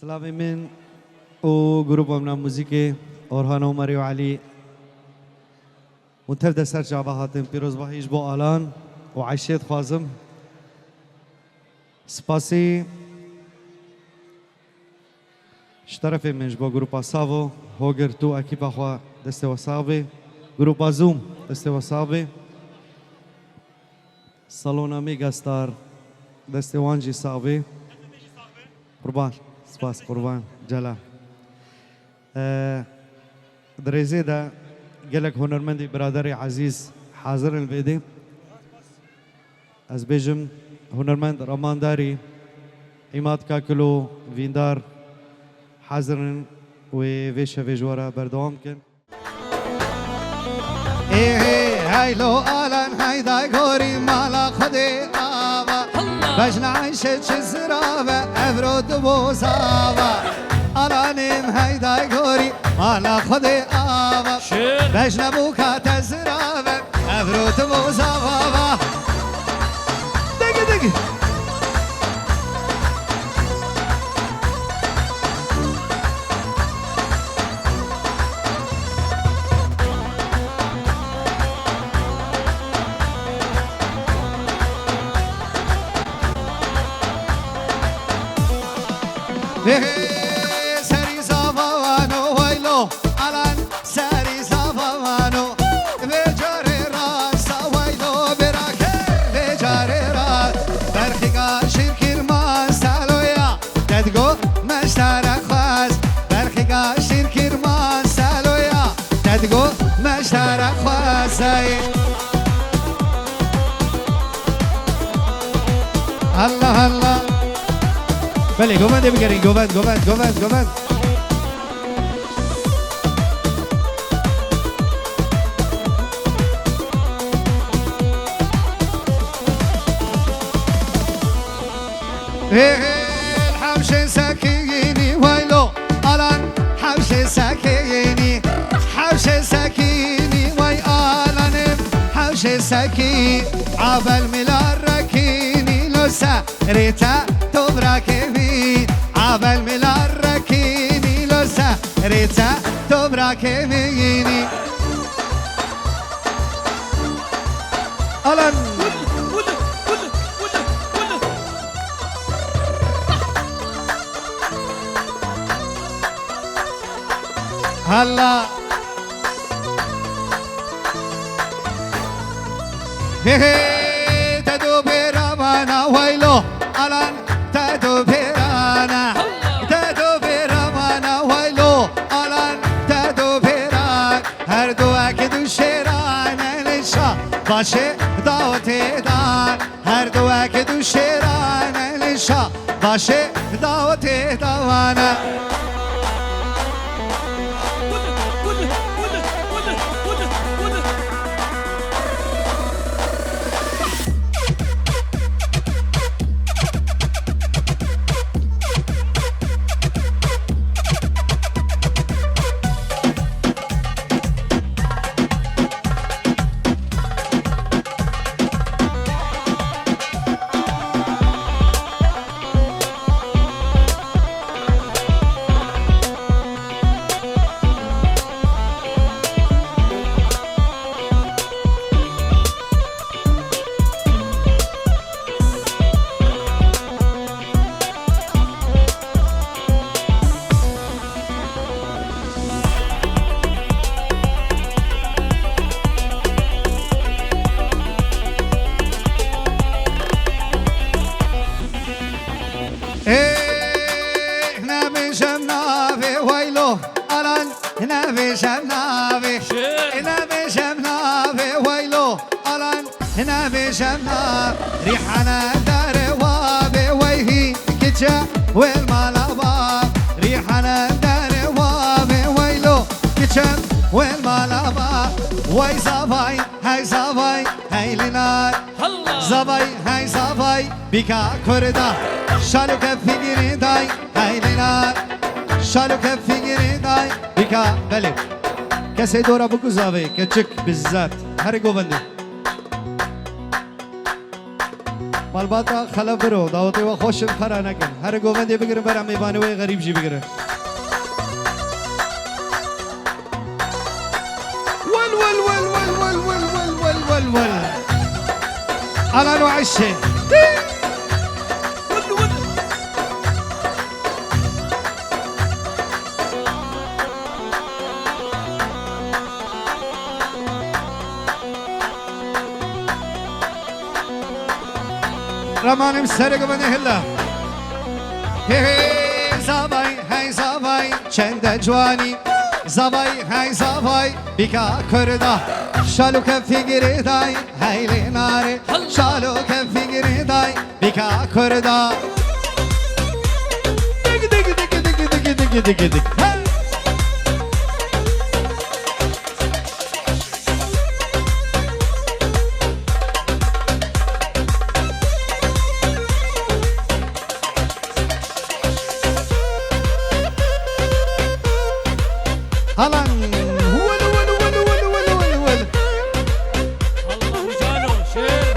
سلاوی من و گروه من موزیک اورهان عمری و علی منتف دستر جابه هاتم پیروز باهیش با آلان و عشیت خوازم سپاسی شرف منش با گروه ساوو هوگر تو اکیپا خوا دست وساوی گروه زوم دست وساوی سالونا میگا ستار دست وانجی ساوی قربان سپاس قربان جلا دريزي ده قالك هنرمندي برادري عزيز حاضر الفيدي از بيجم هنرمند رمان داري عماد كاكلو فيندار حاضرن وفيشا فيجورا بردوام كن هاي لو آلان هاي دا غوري مالا خدي آوا بجنا عيشة چزراوة افرود بوزاوة آلانم هاي دا غوري مالا خدي آوا بجنا بوكا تزراوة افرود بوزاوة دقي دقي سری زبانو ویلو الان سری زبانو بجاره راست ویلو براکه بجاره راست برخیگا شیرکیر ما سالویا ددگو مشترک خواست برخیگا شیرکیر ما سالویا ددگو مشترک خواست الله الله بله گوند بگیرین گوند الحبش سكيني ويلو الان حبش سكيني حبش سكيني وي الان حبش سكي عبل ملار ركيني لسا ريتا تبراكي عبل ملار ركيني لسا ريتا تبراكي الان هلا تدو بيرامانا ويلو الان تدو بيرانا تدو بيرامانا ويلو الان تدو بيران هر دو اكدو شيران لشا باشه دعوتي دان هر دو اكدو شيران لشا باشه دعوتي دوانا ريحنا دار وابي ويهي كجا والمالابا ريحنا دار وابي ويلو كجا والمالابا وي زباي هاي زباي هاي لنار زباي هاي زباي بكا كردا شالو كفي داي هاي لنار شالو كفي داي بكا بلي كسي دورا بكو زاوي كچك بالذات هري گوبندو مالباتا خلا برو دعوتی و خوش خرا نکن هر گووندی بگیرن برام میبانه و غریب جی بگیرن ول ول ول ول ول ول ول ول ول ول على نوع الشيء رمانم سرگ من هلا هی زبای هی زبای چند جوانی زبای هی زبای بیکا کردا شالو کفیگری دای هیلی ناره شالو کفیگری دای بیکا کردا دیگ دیگ دیگ دیگ دیگ دیگ دیگ دیگ هلان ول ول ول ول ول ول ول الله وجانو شير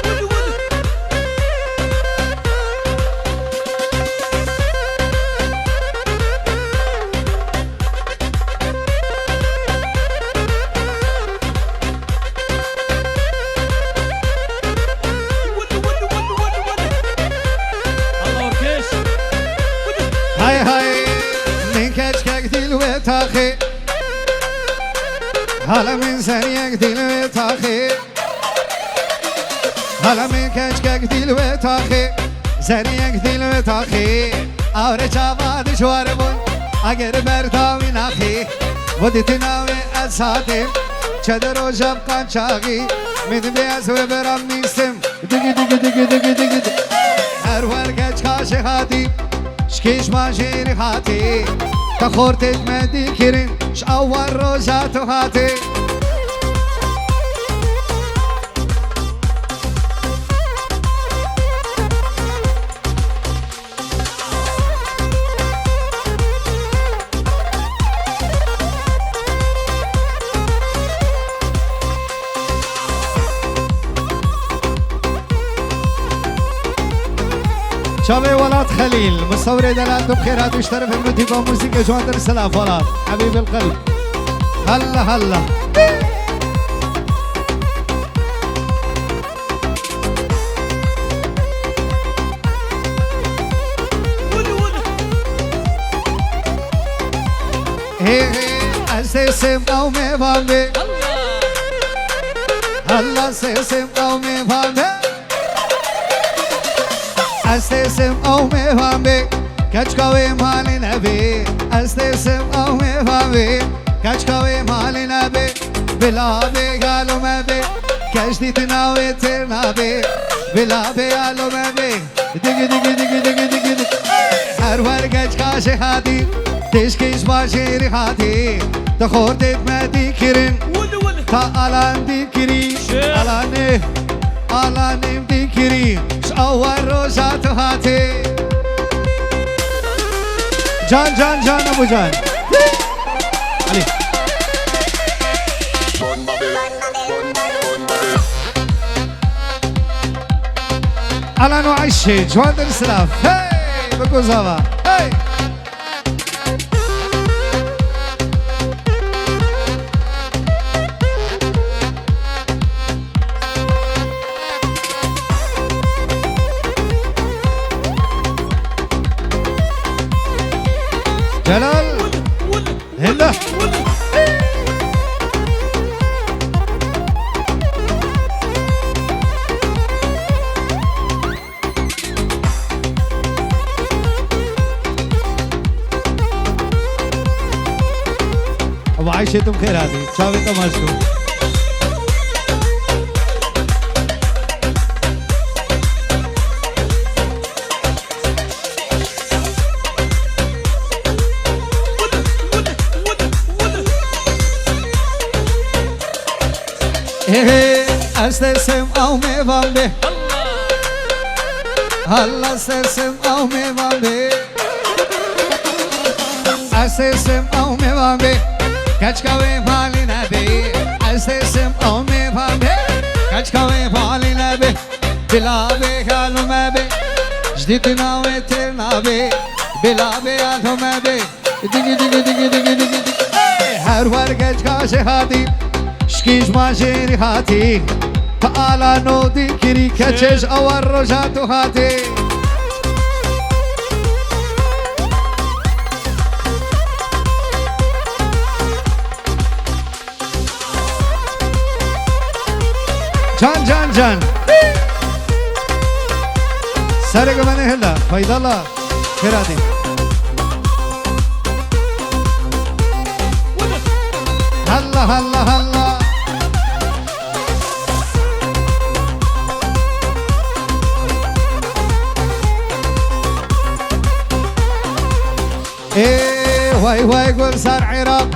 ول ول الله وكيش هاي هاي من كشكك دل وتاخي هلا من سريك دل وتاخي هلا من كشكك دل وتاخي سريك دل وتاخي اور جواد شواربون اگر برداوی نخی ودیت ناوی اساتم چدر و جب قنچاقی من بیاز و برام نیستم دیگی دیگی دیگی دیگی دیگی هر ورگج کاش خاطی شكيش ماجيري هاتي تخورتك مدي كرين شاور روزاتو هاتي شابي ولاد خليل مصور دلالته بخيرات واشترف الموسيقى وموسيقى جواندر السلاف ولاد حبيب القلب هلا هلا هي اسسم قومي بامبي هلا اسسم قومي بامبي استسم او میفهمی کچکاوی مالی نبی استسم او میفهمی کچکاوی مالی نبی بلا بگالو مبی کشتیت ناوی تر نبی بلا بگالو مبی دیگی دیگی دیگی دیگی دیگی هر ورگج کاش خاطی تشکیش باشیری خاطی تخوردت مدی کرین تا الان دی کری الانه الانم دی کری شاور روزات هاتي جان جان جان ابو جان علي على نوع الشيء جواد السلاف هاي بكوزافا هاي جلال هلا ابو عايشة بخير هذه شاوي تماشكو استسم او میوان به الله استسم او میوان به استسم او میوان به کچکاوی مالی نبی استسم او میوان به كشكوي بالي نبي بلا بيالو مبي جديدنا وترنابي بلا بيالو مبي ديجي ديجي ديجي ديجي ديجي هر ورقش كاشي هاتي شكيش ماجيري هاتي فعلا نو ديكري كتش اول رجاتو هاتي جان جان جان سرق من هلا فايد الله خيراتي هلا هلا هلا ايه واي واي قول صار عراق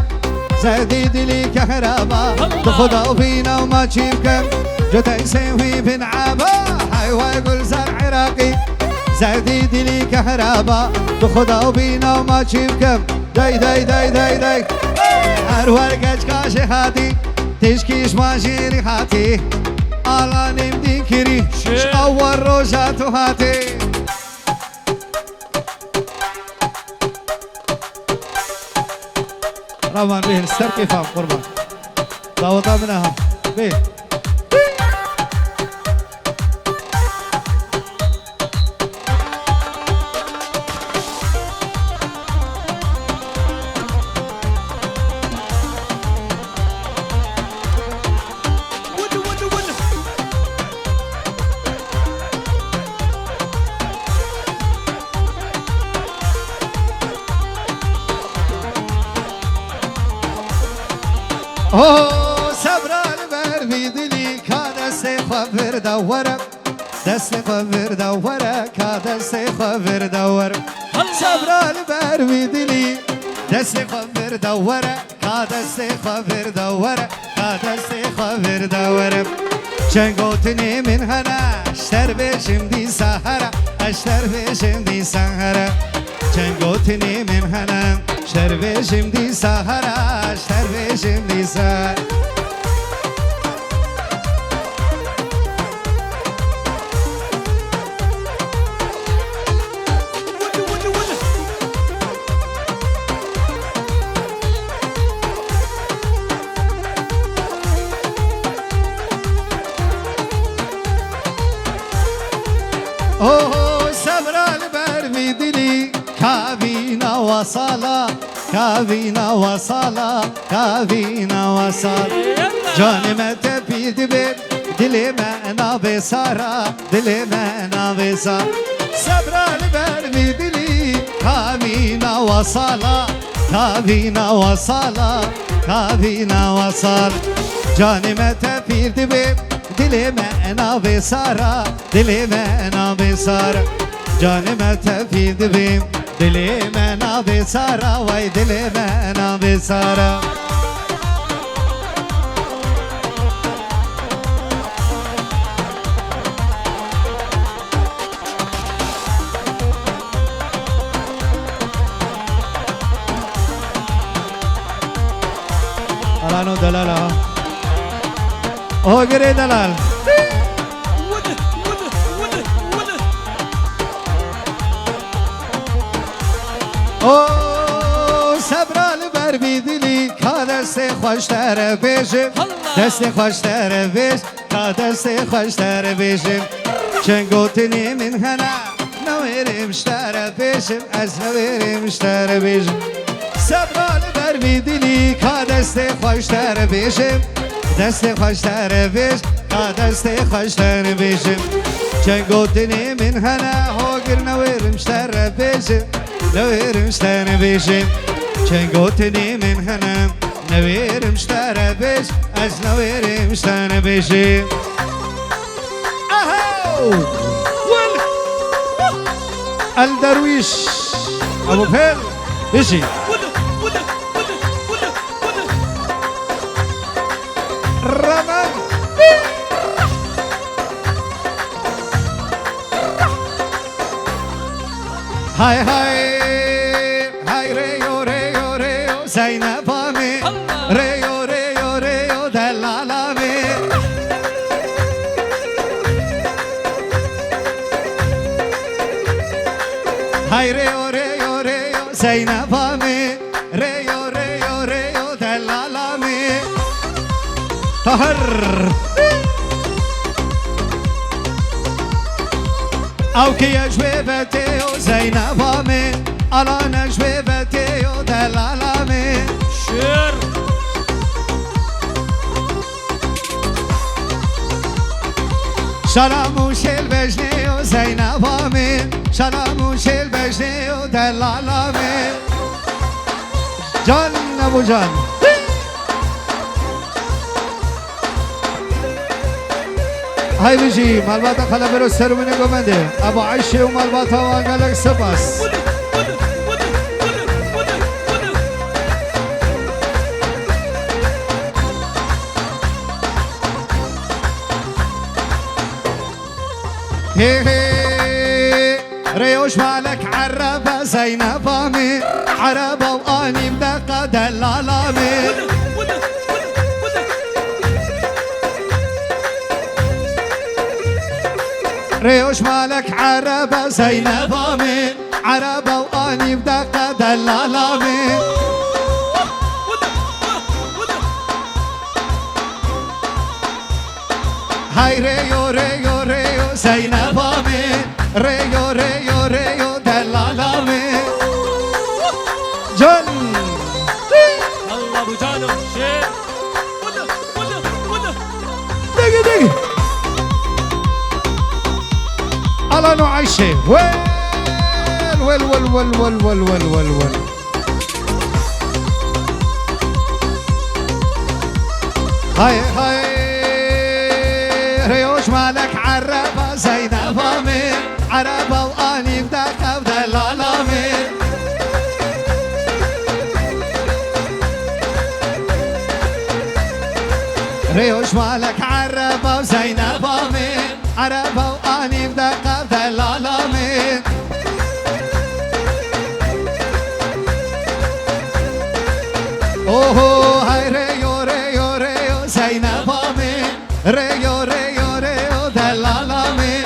زديد لي كهرباء تاخذها فينا وما تشيبكم جت يسوي بنعبا هاي واي قول صار عراقي زديد لي كهرباء تاخذها فينا وما تشيبكم داي داي داي داي داي هر ورقش كاشي هاتي تشكيش ماجيري هاتي على نمدي كري اول روجاتو هاتي رمان به السر كيفهم قربان دعوتا منها به اوه صبر البر بيدلي كادس خبر دورك دست خبر دورك كادس خبر دورك صبر البر بيدلي دست خبر دورك كادس خبر دورك كادس خبر دورك شنقوتني من هنا اشتر بشم دي سهرة اشتر بشم دي سهرة شنقوتني من هنا اشتر بشم دي سهرة اشتر بشم دي سهرة اوه صبر البر بيدلي كابينا وصالا كابينا وصالا كابينا وصالا جاني ما تبي دبر دلي ما انا بسارة دلي ما انا بسارة صبر البر بيدلي كابينا وصالا كابينا وصالا كابينا وصالا جاني ما تبي دبر دلي ما انا بسارة دلي ما انا بسارة جاني ما تفي دبي دلي ما انا بسارة واي دلي ما انا بسارة الانو دلالا او غري دلال او صبر البر بيدلي كادست خوشتر بيجم دست خوشتر بيج كادست خوشتر بيجم چنگوتني من هنا نويرم شتر بيجم از نويرم شتر بيجم صبر البر بيدلي كادست خوشتر بيجم دست خوشتر بيج كادست خوشتر بيجم چنگوتني من هنا هوگر نويرم شتر بيجم نويرم شتر بيجم چنگوتني من هنا نويرم شتر بيج از نويرم شتر بيجم اهو الدرويش ابو بهل بيجي رمان هاي هاي هاي ريو ريو ريو زينب امي ريو ريو ريو دلال امي هاي ريو ريو ريو زينب امي ريو ريو ريو دلال امي طهر او كي جويبتي زينب امي انا جويبتي دلال امي شير شلاموش البجني وزينب امين شلاموش البجني ودلال امين جان ابو جان هاي بيجي مالباتا خلا برو سر من قمنده ابو عيشه ومالباتا وقالك سباس هي هي ريوش مالك عربة زينب امي عربة واني مدقة دلال امي ريوش مالك عربة زينب امي عربة واني مدقة دلال امي هاي ريو ريو ريو زينب امي ريو ريو ريو دلال امي جن الله ابو جانو شير دقي دقي الله نعيشه ويل ويل ويل ويل ويل ويل ويل ويل ويل هاي هاي ريوش مالك عربة زينب امي عربة واني بدقة ودلال امي ريوش مالك عربة وزينب امي عربة واني بدقة ودلال امي اوه هاي ريو ريو ريو زينب امي ريو ريو ريو دلال امي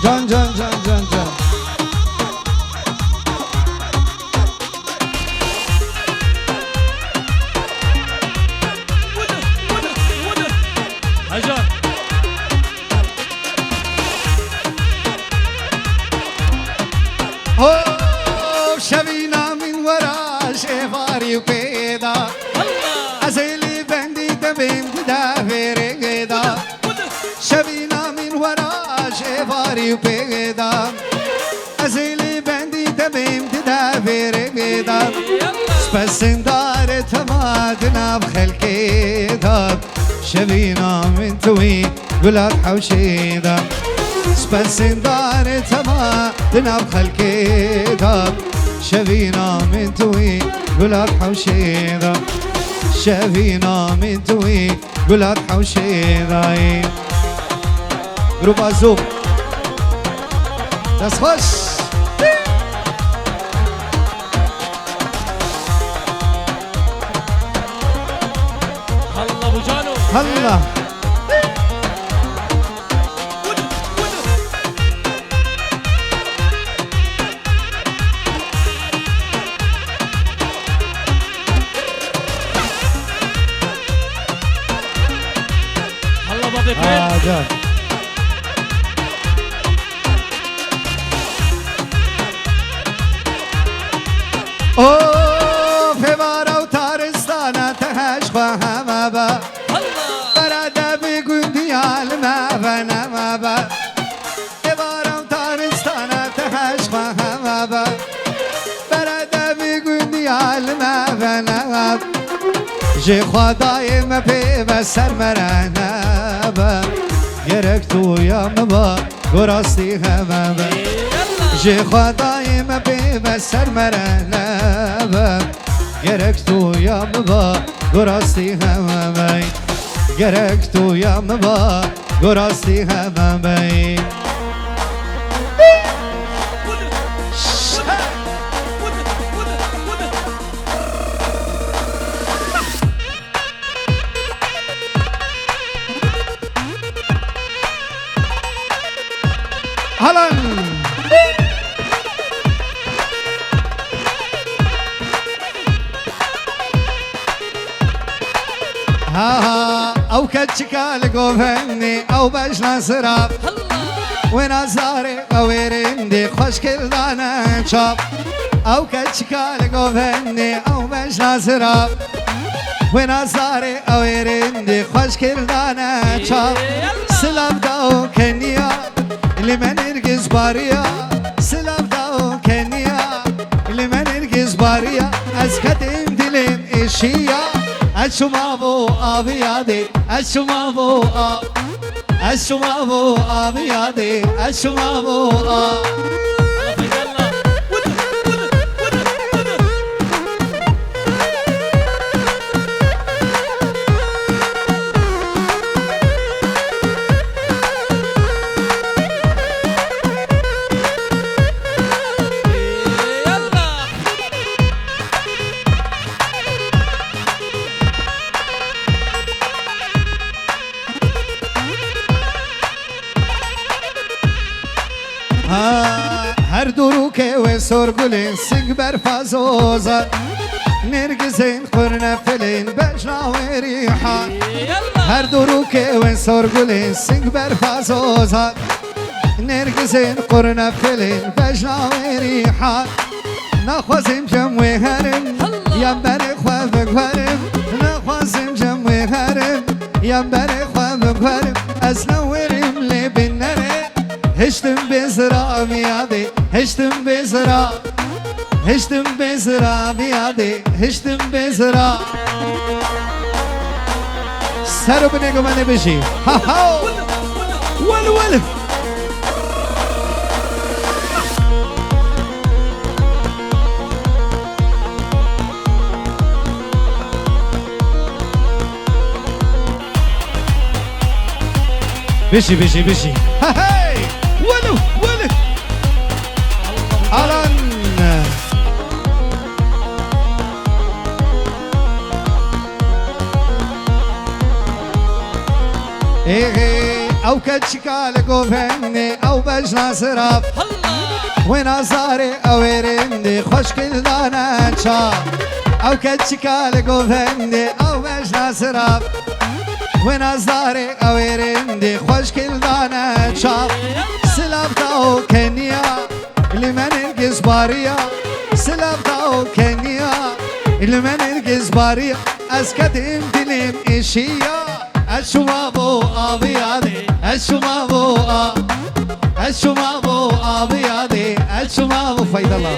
جان جان جان جان جان هجر اوه شبينا من ورا شفاري وبيدا الله ازيلي بندي تبين تدافر كده شبينا من ورا شفاري وبيدا ازيلي بندي تبين تدافر كده بس اندار تمادنا بخلقي داب شبينا من توي قلت حوشيدا بس اندار تمادنا بخلقي داب شبينا من توي قلت حوشيدا شبينا من توي قلت حوشيدا جروب عزوب دست خوش الله ابو جانو هلا الله بابي فين جان اوه في بارا وتارستانا تهش خواها با الله برادا بيقول ديال ما بنا ما با في بارا وتارستانا تهش خواها جي خدای مپی و سر مرنه با گرک تو یا مبا گراستی همه با جی خدای مپی و سر مرنه با گرک تو یا مبا گراستی همه با گرک تو یا مبا گراستی همه با هلن ها او كتشكال قوفني او بجنا سراب ونازاري قويرندي خوش كردانا شاب او كتشكال قوفني او بجنا سراب ونازاري قويرندي خوش كردانا شاب سلام داو كنيا لمن ارقز باريا سلام داو كنيا لمن ارقز باريا اسكتم دلم اشيا اشمافو ابي يادي اشمافو اشمافو ابي يادي اشمافو هر دروكي وسورقلين سنقبر فازوزا نرقزين قرنا فلين بجنا وريحة هر دروكي وسورقلين سنقبر فازوزا نرقزين قرنا فلين بجنا وريحة نخوزم جموي هرم ينبري خوابك هرم نخوزم جموي هرم ينبري خوابك هرم أسنورم لي بالنرم هشتم بزرا بيادي هشتم بزرا هشتم بزرا بيادي هشتم بزرا سرو بنيكو مني بشي ها ها ول ول بشي بشي بشي ها هاي ولو ولو ألان إيه أو كتشكال قوفني أو بجنا سراب ونازاري أو رندي خوش كلدانا شاب أو كتشكال قوفني أو بجنا سراب ونازاري أو رندي خوش كلدانا شاب سلامتاو كنيا لمن ارقز باريا سلامتاو كنيا لمن ارقز باريا اسكتم دلم اشيا الشمابو ابيادي الشمابو الشمابو ابيادي الشمابو فايد الله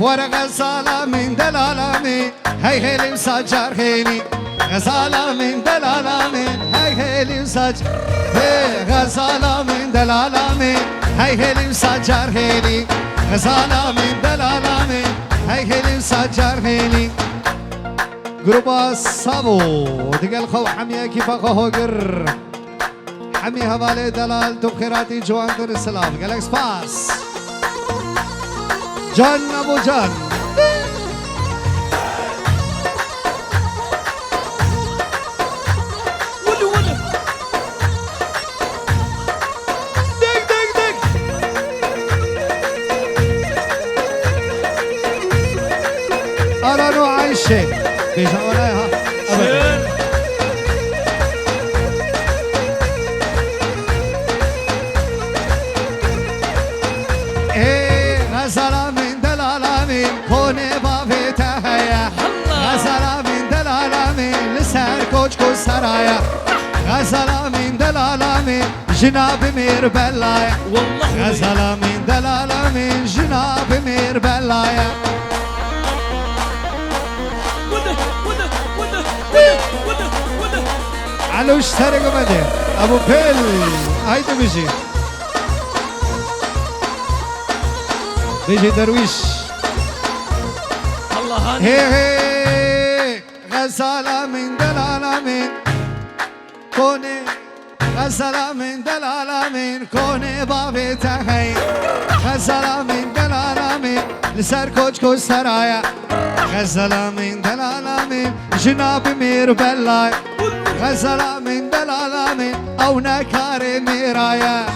ورا غزالة من دلالامي هاي هيلي وسجار خيلي غزالة من دلالامي هاي هيلي وسجار غزالة من دلالامي هاي هيلي وسجار خيلي غزالة من دلالامي هاي هيلي وسجار خيلي جروبا صابو دقل خو حمية كيف هوجر حمي هوالي دلال تبخيراتي جوان در السلام قالك سباس جان ابو جان دق دق دق انا نوع عايشه بيجا وراها ابدا جناب مير بلايا والله غزالة من دلالة من جناب مير بلايا وده وده وده وده وده علوش سرق مدي ابو بيل هيدا بيجي درويش الله هاني هي غزالة من دلالة من كوني غزالة من دلالة من كوني بابي تهي غزالة من دلالة من لسر كوچكو سرايا غزالة من دلالة من جناب مير بلاي غزالة من دلالة من او نكاري ميرايا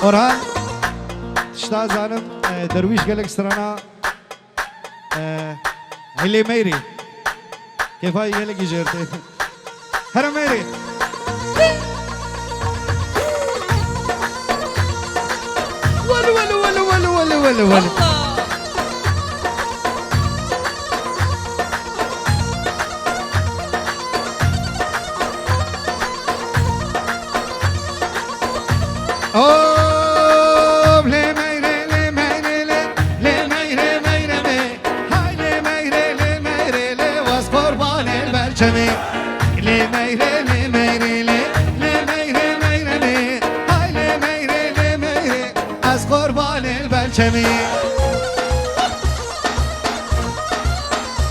اورهان تشتا زانم درويش قالك سرانا هلي ميري كيف هاي قالك جيرتي هرا ميري ولو اوه لي ميري لي ميري لي ميري ميري مي هاي لي ميري لي ميري لي واس قربان البرشمي لي ميري لي ميري لي ميري ميري مي هاي لي ميري لي ميري از قربان البرشمي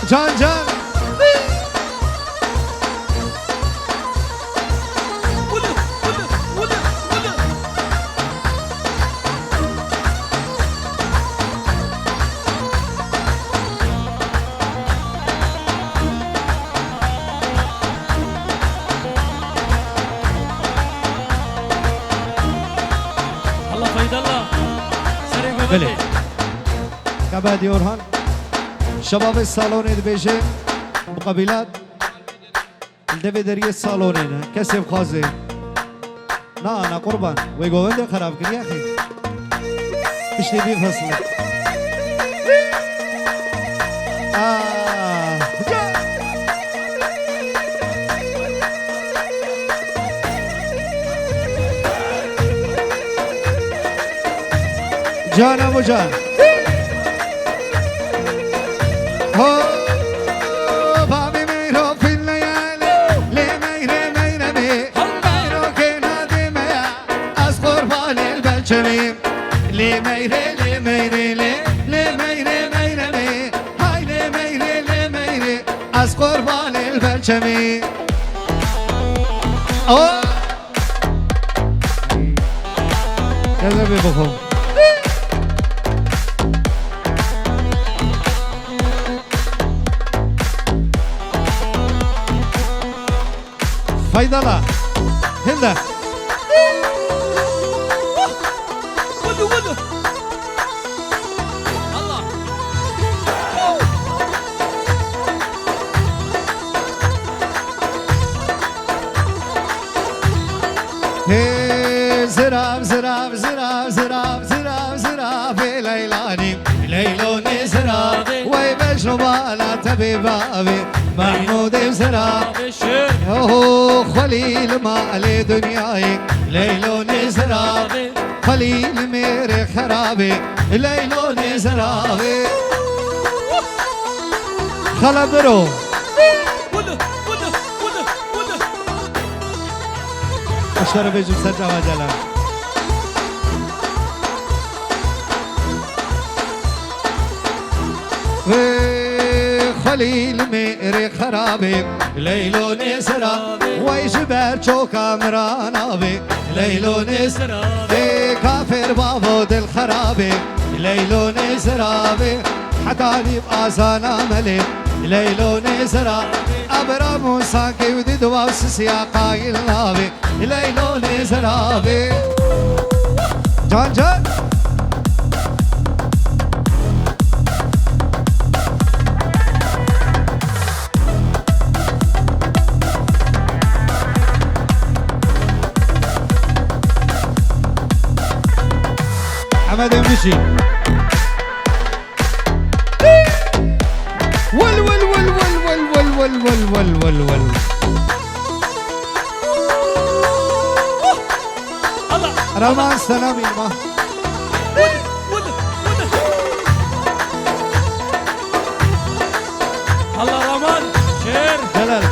جان جان وده وده وده وده الله فايد الله سريع بله. ببلي كبادي اورهان شباب الصالون بيجي مقابلات الدفي دريه الصالونين كسب خازي لا انا قربان ويقول خراب كل يا اخي ايش تبي فصلك جان ابو جان هو بابي ميرو في الليالي لي ميري ميري مي ميرو كنا دميا اصغر بالي البلشمي لي ميري لي ميري لي ميري ميري مي هاي لي ميري لي ميري اصغر بالي البلشمي اوه كذا بيبخو فيضلة هندا وده وده الله هي زراب زراب زراب زراب زراب زراب ليلاني ليلوني زراب وي مجنوبة لا تبي بابي محمود زراب بشير اوه خليل مالي دنياي ليلوني زراب خليل ميري خرابي ليلوني زرابي خلا برو وده وده وده وده اشترى بيجي بسجع وجلا خليل ميري خرابي ليلوني زرابي ويجبر شوكا مرانابي ليلوني زرابي كافر بابود الخرابي ليلوني زرابي حتى يبقى زانا ملي ليلوني زرابي أبرا موسى كيودي دواس سياقا النابي ليلوني زرابي جان جان حمد مشي ول ول ول ول ول ول ول ول ول ول ول رمان سلامي ما الله رمان شير جلال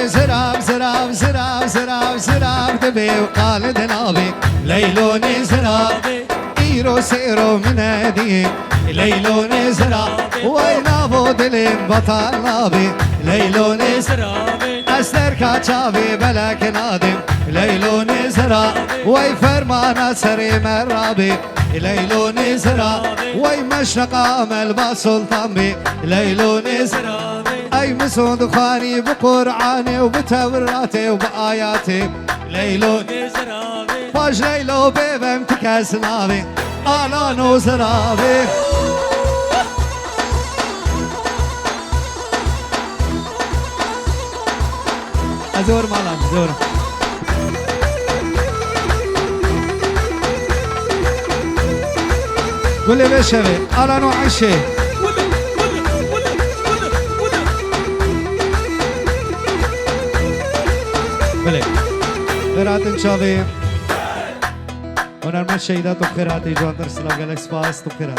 زراب زراب زراب زراب زراب دبي وقال دنابي ليلوني زراب إيرو سيرو من هدي ليلوني زراب وين أبو دليم بطل نابي ليلوني زراب أستر كاتشافي بلاك نادم ليلوني زراب وي فرمان سري مرابي ليلوني زراب وي مشرق عمل بسلطان بي ليلوني زراب أي مسود خاني بقرآني وبتوراتي وبآياتي ليلوني زرابي باش ليلو بيبم تكاس نابي آلانو زرابي أزور مالام زور قول لي بشبي آلانو عشي بله خيرات شافي هنرمند شهیدات و خیراتی جوان در سلام گلکس پاس تو خیرات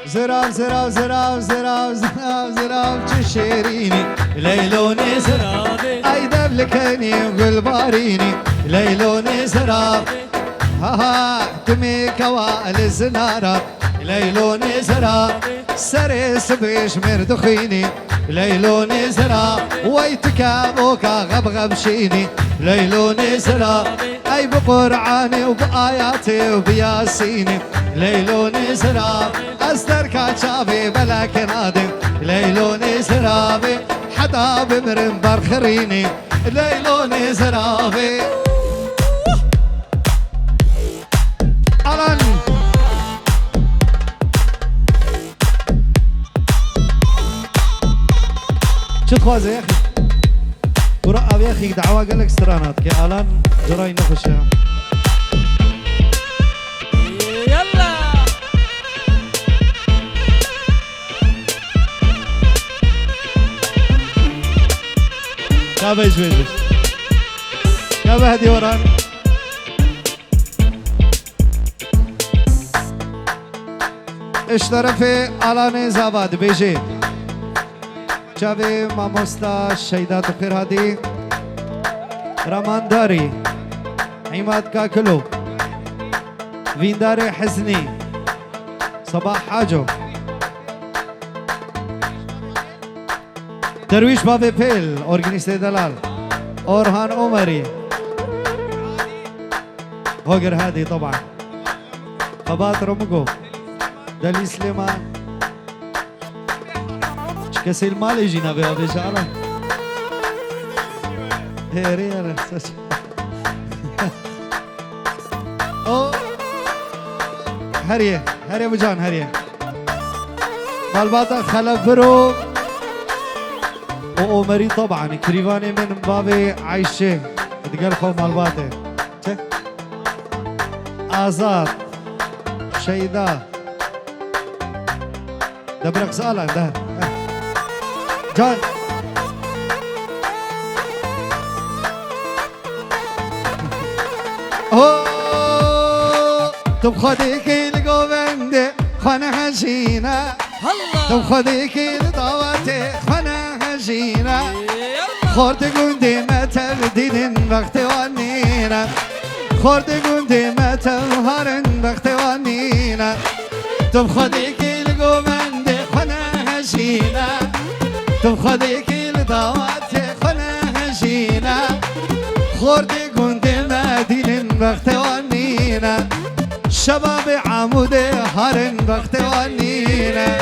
زراب زراب زراب زراب زراب زراب چه شیرینی لیلونی زراب ای دبلکنی و گلبارینی لیلونی زراب ها تمی کوال زنارا لیلونی زراب سر سبیش مردخینی ليلوني زرا ويتكابوكا غبغب شيني ليلوني زرا اي بقرآني وبآياتي وبياسيني ليلوني زرا استر كاتشافي بلاك نادم ليلوني زرابي حدا بمرن برخريني ليلوني زرابي ألان شو تخوازي يا اخي ورقب يا اخي دعوة قال لك سترانات كي الان جراي نخش يلا كابا يجوز كابا هدي وران اشترفي الان زاباد بيجي شابي ماموستا شهيدات خير هادي رمان داري عماد كاكلو فينداري حزني صباح حاجو درويش بابي بيل اورجانيستي دلال اورهان عمري هوجر هادي طبعا خبات رمقو دلي سليمان كسي المال يجينا بها بشارة هيري أنا أو هريه هريه بجان هريه بالباطا خلف برو وأمري طبعا كريفاني من بابي عايشة تقال خو مالباطي آزاد شيدا دبرك سؤالا ده جان تب خديك القومندي خنا هجينا تب خديك الضواتي خنا هجينا خورد قندي ما تبدين وقت وانينا خورد قندي ما تظهرن وقت وانينا تب خديك القومندي خنا هجينا تب خديك الضواتي خنا هجينا خورد قندي ما دين وقت وانينا شباب عمود هرن وقت وانينا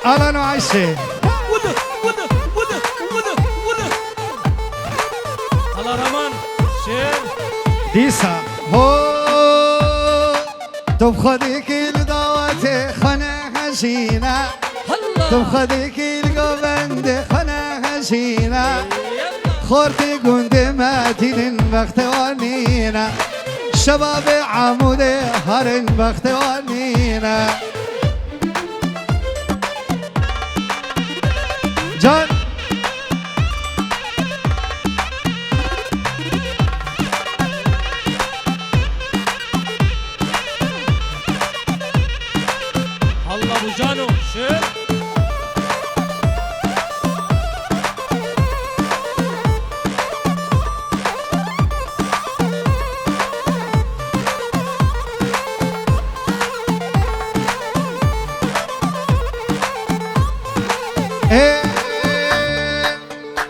أهلا وعيشة الله رمان شير ديسا هو تب خديك الدواتي خنا هجينا تب خديك القبند خنا هجينا خورتي قند ماتين وقت وانينا شباب عمود هرن بختوانينا جان الله ابو جانو شير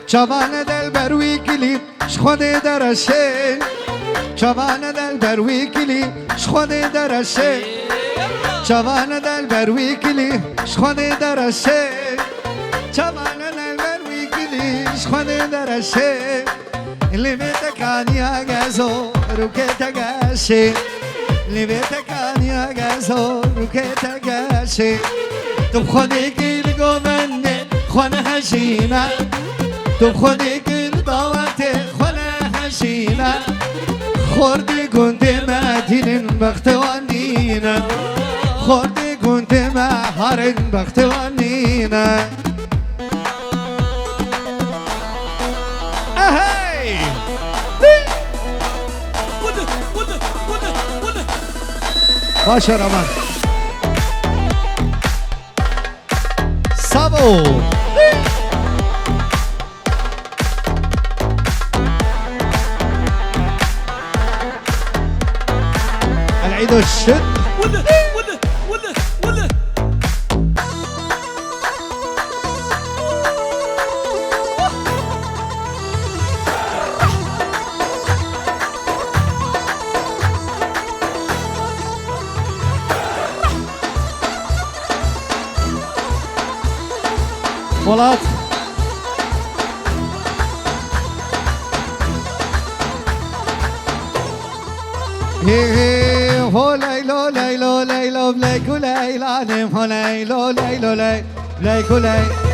جوان دل بروی کلی خود درشه جوان دل بروی کلی خود درشه جوان دل بروی کلی خود درشه جوان دل بروی کلی خود درشه لیبت کانیا گازو روکت گاشه لیبت کانیا گازو روکت گاشه تو خودی گیر گوونده خونه هشینا تو خودی گیر دعوت خونه هشینا خوردی گنده مدینن بختوانینا خوردی گنده مهارن بختوانینا اهی باشه رمان سابو العيد الشد Polat. هو ليلو ليلو ليلو بلايكو ليلانم هو ليلو ليلو لي بلايكو لي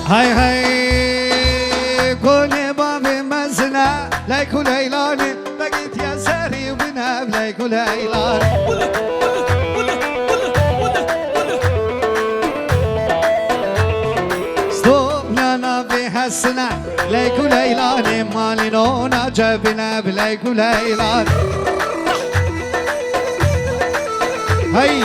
هاي هاي كوني بابي مزنا لايكو ليلاني بقيت يا ساري وبنا بلايكو ليلاني ستوبنا نبي حسنا لايكو ليلاني مالي نونا جابنا بلايكو ليلاني هاي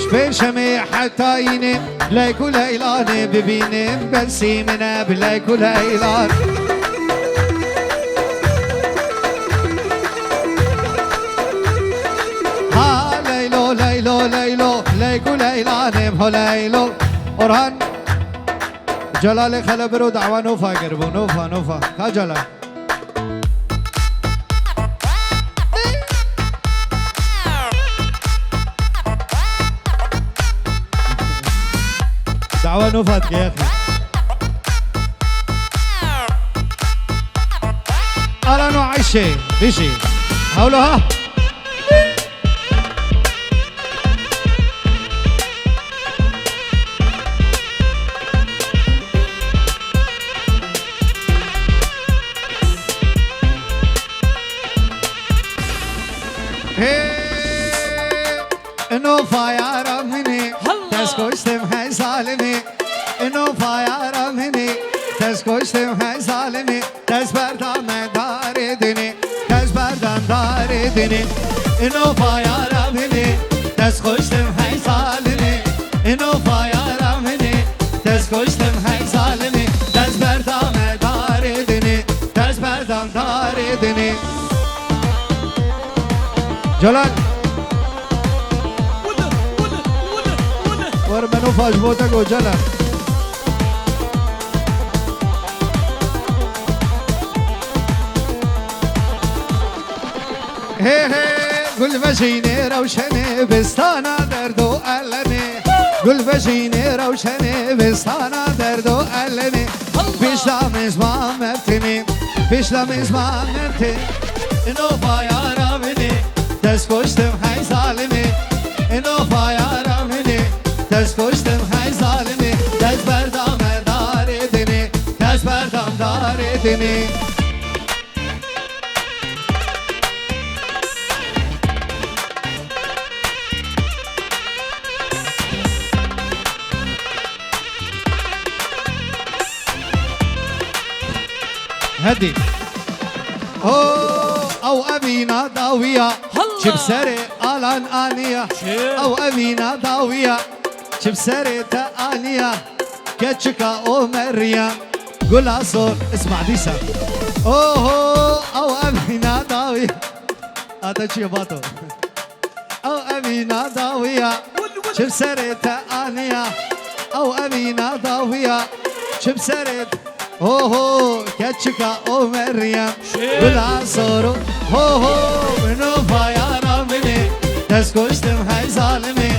شبيشمي حتى ينام بلايكو ليلاني ببينم بنسيمنا بلايكو ليلاني ها ليلو ليلو ليلو بلايكو ليلاني هو ليلو أورهان جلال خلبرو دعوة نوفا قربو نوفا نوفا كا جلال دعوة نوفاتك يا أخي ألا نوع عيشي بيشي حولها نوفا يا رمني تسكوشتم هاي ظالمي نوفا يا رمني تسكوشتم هاي ظالمي تسبردم دار دني تسبردم دار دني نوفا يا رمني تسكوشتم هاي ظالمي نوفا يا رمني تسكوشتم هاي ظالمي تسبردم دار دني تسبردم دار دني جلال ورمنو فاجبوتك وجلال هي هي قل بجيني روشني بستانا دردو ألني قل بجيني روشني بستانا دردو ألني پیشلام زمان مرتنی پیشلام زمان مرتنی اینو پایارم اینی دست کشتم های ظالمی اینو پایارم اینی دست کشتم های ظالمی دست بردم داریدنی دست بردم داریدنی هدي او امينه داويه شبسري الان انيه او امينه داويه شبسري تانيه كتشكا او مريم قول صور اسمع ديسا او امينه داويه هذا شي باطو او امينه داويه شبسري تانيه او امينه داويه شبسري كتشكا او مريم بلا صورو منو فايارا مني دست كشتم هاي ظالمي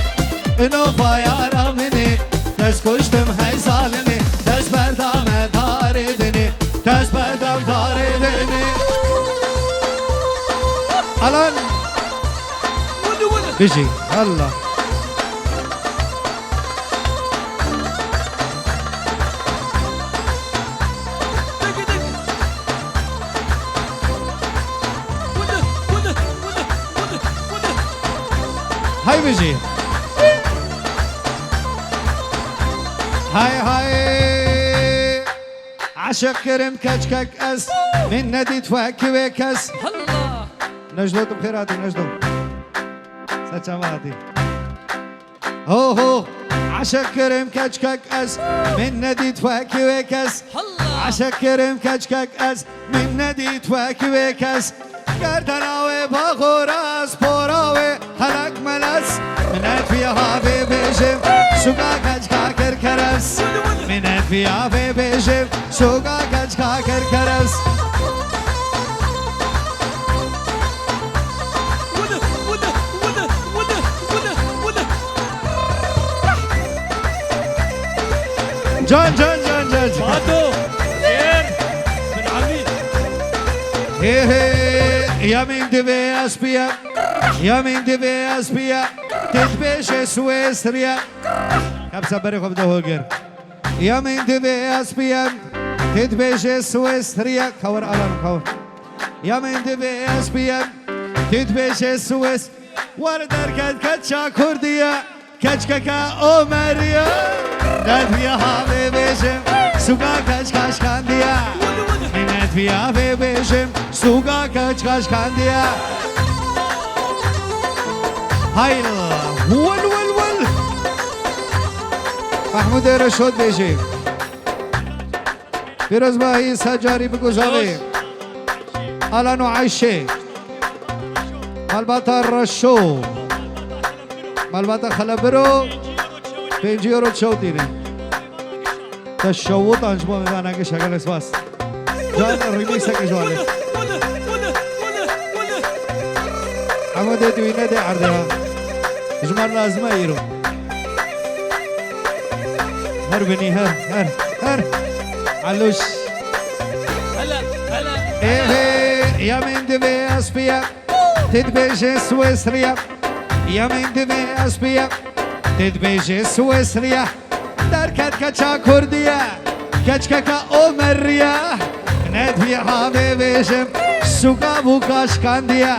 منو فايارا مني دست كشتم هاي ظالمي دست بردم داردني دست بردم داردني الان بيجي الله هاي بيجي هاي عشق كرم كشكك أس من نديت فاكي وكس الله نجدو بخيراتي نجدو سچاماتي هو عشق كرم كشكك أس من نديت فاكي وكس عشق كرم كشكك أس من نديت فاكي وكس گردناوی باغوراس پوراوی هلک ملس منت فيها بيجم سوقا كاجكا كركرس منت فيها بيجم سوقا كاجكا كركرس جان جان جان جان فاتو خير من عميد يا من دبي اسبيا يا من دبي اسبيا تتبيش سويسريا كبسة بريخو بده هوجر يا من دبي اسبيا تتبيش سويسريا كور ألم كور يا من دبي اسبيا تتبيش سويس وردر كد كتشا كرديا كتشكا أومريا ندبيا هابي بيشم سوكا كتشكاش كانديا منت فيها بيشم سوقا كاش كانديا هاي ول محمود رشود بيجي فيروز باهي سجاري بگوزاوي الانو عايشه مالباتا رشو مالباتا خلبرو 5 يورو تشودينه تشوط انجمو ميدانا که شکل اسواس جان ریمیکس کجواله حمود دوینه ده عرضها جمار لازمه ایرو هر بني هر علوش هلا ايه يا من دبي اسبيا تدبيج سويسريا يا من دبي اسبيا تدبيج سويسريا دركت كچا كرديا كچكا اومريا منت فيها بيجم سوقا بوكاش كانديا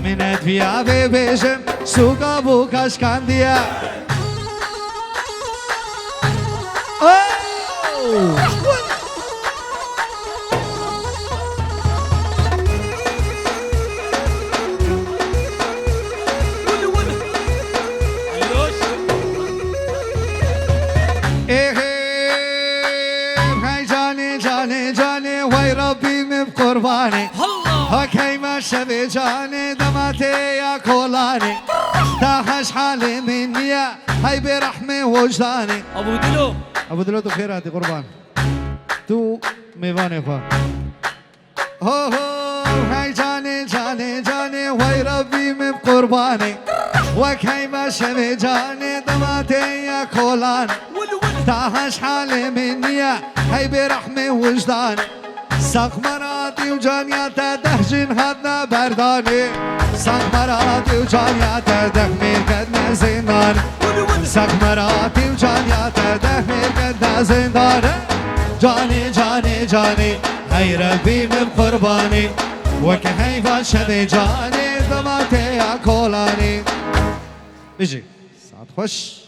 منت فيها بيجم سوقا بوكاش كانديا جاني وي ربي من قرباني هكي ما شبي جاني دماتي يا كولاني تاحش حالي مني هاي برحمي وجداني ابو دلو تو خيراتي قربان تو ميواني خوا هاي جاني وي ربي من قرباني وكيف شبي جاني ضماتي يا كولان تاهش حالي مني هاي برحمة وجدان ساق مراتي وجانياتا دهجن هدنا برداني ساق مراتي وجانياتا دهمير قدنا زندان ساق مراتي وجانياتا دهمير قدنا زندان جاني جاني جاني هاي ربي من قرباني وكهيفا شبي جاني ضماتي يا كولاني بيجي ساعة خوش